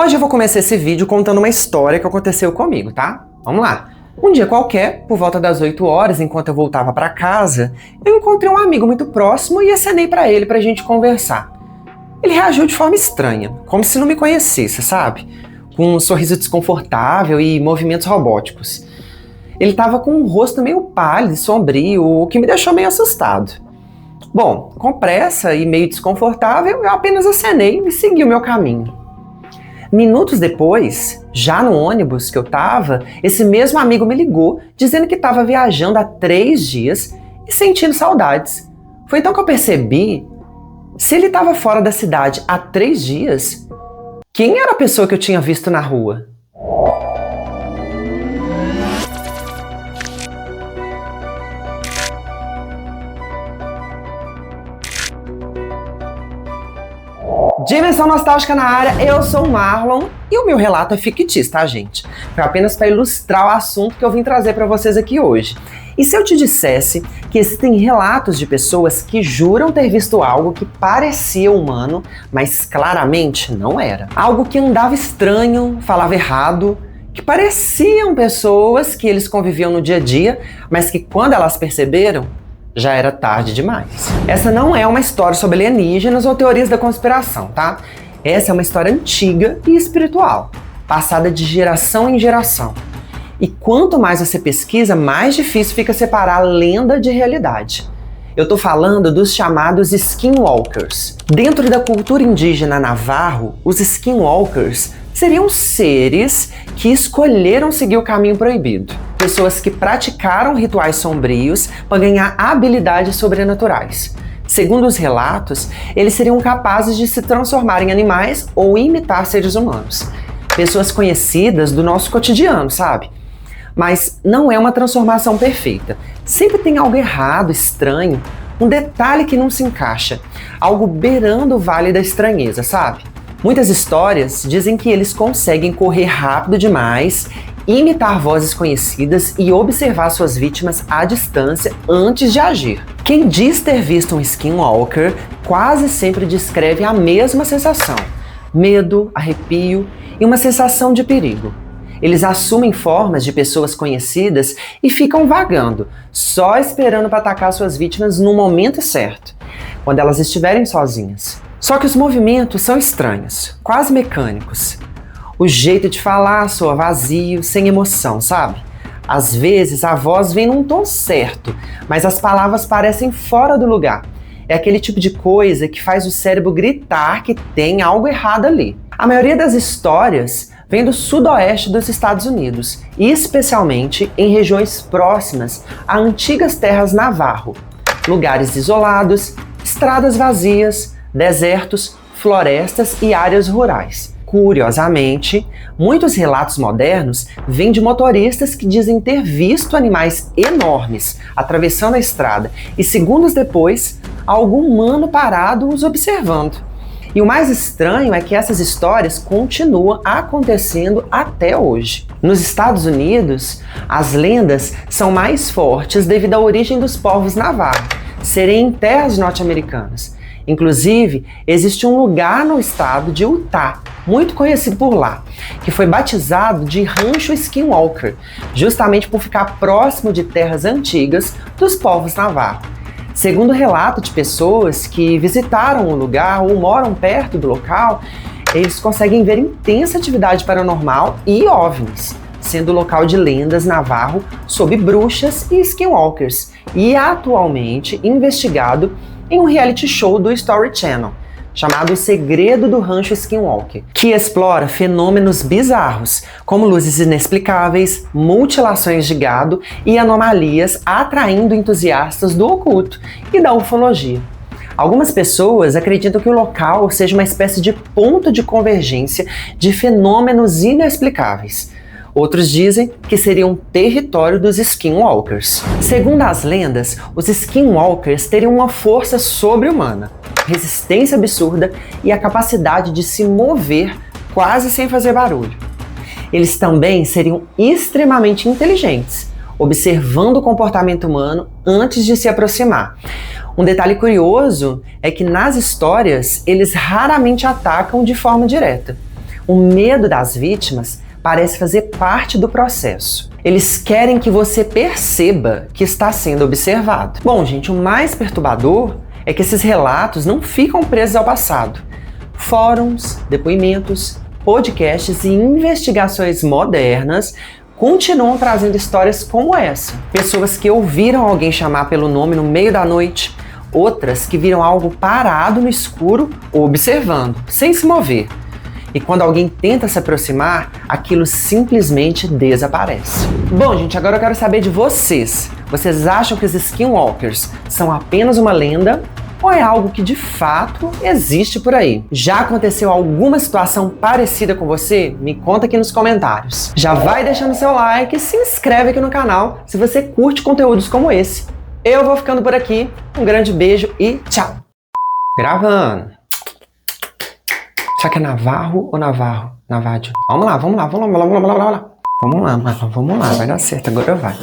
Hoje eu vou começar esse vídeo contando uma história que aconteceu comigo, tá? Vamos lá! Um dia qualquer, por volta das 8 horas, enquanto eu voltava para casa, eu encontrei um amigo muito próximo e acenei para ele pra gente conversar. Ele reagiu de forma estranha, como se não me conhecesse, sabe? Com um sorriso desconfortável e movimentos robóticos. Ele tava com um rosto meio pálido e sombrio, o que me deixou meio assustado. Bom, com pressa e meio desconfortável, eu apenas acenei e segui o meu caminho. Minutos depois, já no ônibus que eu tava, esse mesmo amigo me ligou, dizendo que estava viajando há 3 dias e sentindo saudades. Foi então que eu percebi, se ele estava fora da cidade há 3 dias, quem era a pessoa que eu tinha visto na rua? Dimensão Nostálgica na área, eu sou o Marlon e o meu relato é fictício, tá, gente? Foi apenas para ilustrar o assunto que eu vim trazer para vocês aqui hoje. E se eu te dissesse que existem relatos de pessoas que juram ter visto algo que parecia humano, mas claramente não era? Algo que andava estranho, falava errado, que pareciam pessoas que eles conviviam no dia a dia, mas que quando elas perceberam, já era tarde demais. Essa não é uma história sobre alienígenas ou teorias da conspiração, tá? Essa é uma história antiga e espiritual, passada de geração em geração. E quanto mais você pesquisa, mais difícil fica separar lenda de realidade. Eu tô falando dos chamados Skinwalkers. Dentro da cultura indígena Navarro, os Skinwalkers seriam seres que escolheram seguir o caminho proibido. Pessoas que praticaram rituais sombrios para ganhar habilidades sobrenaturais. Segundo os relatos, eles seriam capazes de se transformar em animais ou imitar seres humanos. Pessoas conhecidas do nosso cotidiano, sabe? Mas não é uma transformação perfeita. Sempre tem algo errado, estranho, um detalhe que não se encaixa. Algo beirando o vale da estranheza, sabe? Muitas histórias dizem que eles conseguem correr rápido demais, imitar vozes conhecidas e observar suas vítimas à distância antes de agir. Quem diz ter visto um Skinwalker quase sempre descreve a mesma sensação: medo, arrepio e uma sensação de perigo. Eles assumem formas de pessoas conhecidas e ficam vagando, só esperando para atacar suas vítimas no momento certo, quando elas estiverem sozinhas. Só que os movimentos são estranhos, quase mecânicos. O jeito de falar soa vazio, sem emoção, sabe? Às vezes a voz vem num tom certo, mas as palavras parecem fora do lugar. É aquele tipo de coisa que faz o cérebro gritar que tem algo errado ali. A maioria das histórias vem do sudoeste dos Estados Unidos, e especialmente em regiões próximas a antigas terras Navarro. Lugares isolados, estradas vazias, desertos, florestas e áreas rurais. Curiosamente, muitos relatos modernos vêm de motoristas que dizem ter visto animais enormes atravessando a estrada e segundos depois, algum humano parado os observando. E o mais estranho é que essas histórias continuam acontecendo até hoje. Nos Estados Unidos, as lendas são mais fortes devido à origem dos povos navarros serem em terras norte-americanas. Inclusive, existe um lugar no estado de Utah, muito conhecido por lá, que foi batizado de Rancho Skinwalker, justamente por ficar próximo de terras antigas dos povos navarros. Segundo relato de pessoas que visitaram o lugar ou moram perto do local, eles conseguem ver intensa atividade paranormal e OVNIs, sendo local de lendas navarro sobre bruxas e skinwalkers, e atualmente investigado em um reality show do History Channel, chamado O Segredo do Rancho Skinwalker, que explora fenômenos bizarros, como luzes inexplicáveis, mutilações de gado e anomalias, atraindo entusiastas do oculto e da ufologia. Algumas pessoas acreditam que o local seja uma espécie de ponto de convergência de fenômenos inexplicáveis. Outros dizem que seria um território dos Skinwalkers. Segundo as lendas, os Skinwalkers teriam uma força sobre-humana, resistência absurda e a capacidade de se mover quase sem fazer barulho. Eles também seriam extremamente inteligentes, observando o comportamento humano antes de se aproximar. Um detalhe curioso é que nas histórias eles raramente atacam de forma direta. O medo das vítimas parece fazer parte do processo. Eles querem que você perceba que está sendo observado. Bom, gente, o mais perturbador é que esses relatos não ficam presos ao passado. Fóruns, depoimentos, podcasts e investigações modernas continuam trazendo histórias como essa. Pessoas que ouviram alguém chamar pelo nome no meio da noite, outras que viram algo parado no escuro observando, sem se mover. E quando alguém tenta se aproximar, aquilo simplesmente desaparece. Bom, gente, agora eu quero saber de vocês. Vocês acham que os Skinwalkers são apenas uma lenda ou é algo que de fato existe por aí? Já aconteceu alguma situação parecida com você? Me conta aqui nos comentários. Já vai deixando seu like e se inscreve aqui no canal se você curte conteúdos como esse. Eu vou ficando por aqui. Um grande beijo e tchau! Gravando! Será que é Navarro ou Navarro? Navádio. Vamos lá, vai dar certo, agora vai.